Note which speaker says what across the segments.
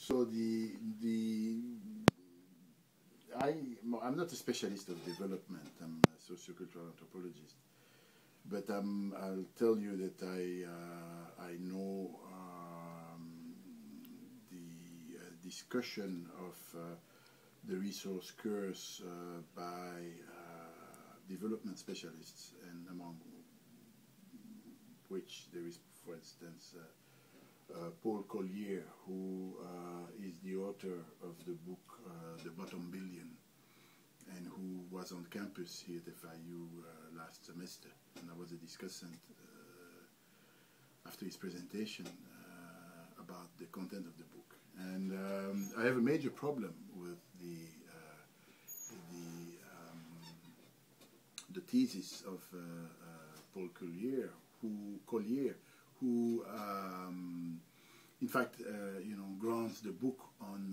Speaker 1: So I'm not a specialist of development. I'm a sociocultural anthropologist, but I'll tell you that I know the discussion of the resource curse by development specialists, and among which there is, for instance, Paul Collier, who is the author of the book The Bottom Billion, and who was on campus here at FIU last semester, and I was a discussant after his presentation about the content of the book. And I have a major problem with the thesis of Paul Collier, who in fact, grounds the book on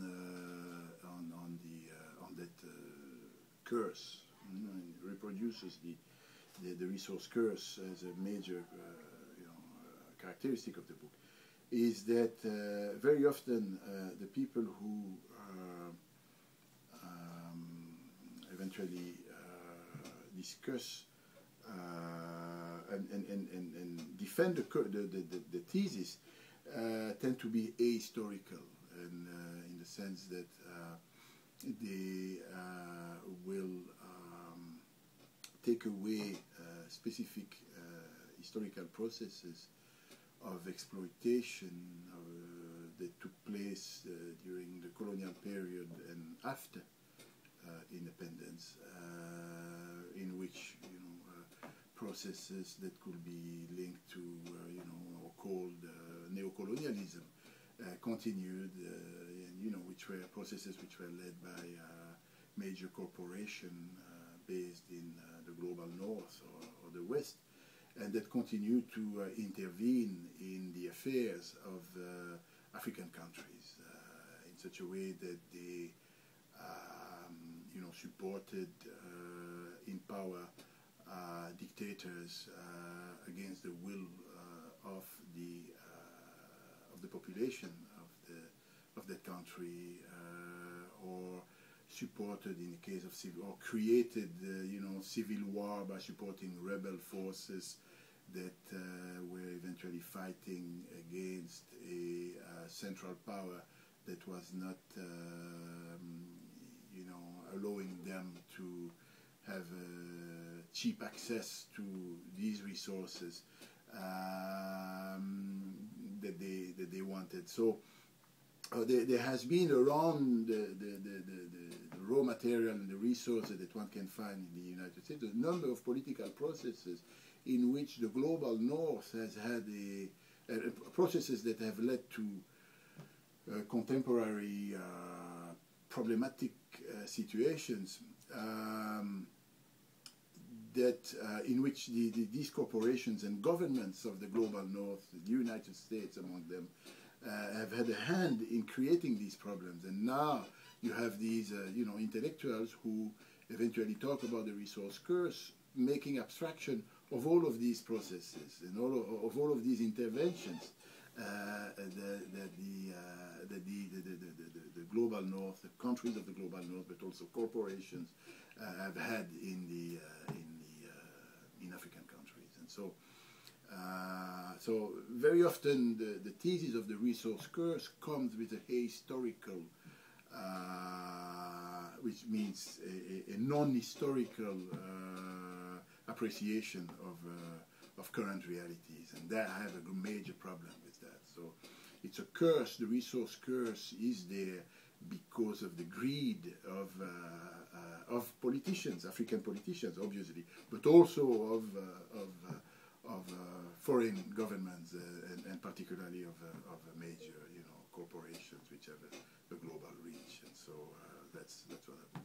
Speaker 1: that curse, and reproduces the resource curse as a major characteristic of the book. Is that very often the people who eventually discuss and defend the thesis tend to be ahistorical, and in the sense that they will take away specific historical processes of exploitation that took place during the colonial period and after independence, in which processes that could be linked to or called neocolonialism continued, and which were processes which were led by major corporations based in the global north or the west, and that continued to intervene in the affairs of African countries in such a way that they supported in power dictators against the will of the population of that country, or supported, in the case of or created civil war by supporting rebel forces that were eventually fighting against a central power that was not allowing them to have cheap access to these resources that they wanted. So there has been around the raw material and the resources that one can find in the United States a number of political processes in which the global north has had processes that have led to contemporary problematic situations in which these corporations and governments of the global north, the United States among them, have had a hand in creating these problems. And now you have these intellectuals who eventually talk about the resource curse, making abstraction of all of these processes and of all of these interventions that the global north, the countries of the global north, but also corporations have had in African countries. And so very often the thesis of the resource curse comes with a historical, which means a non-historical appreciation of current realities, and that I have a major problem with that. So it's a curse. The resource curse is there because of the greed of politicians, African politicians, obviously, but also of foreign governments, and particularly of major corporations which have a global reach. And so that's what I would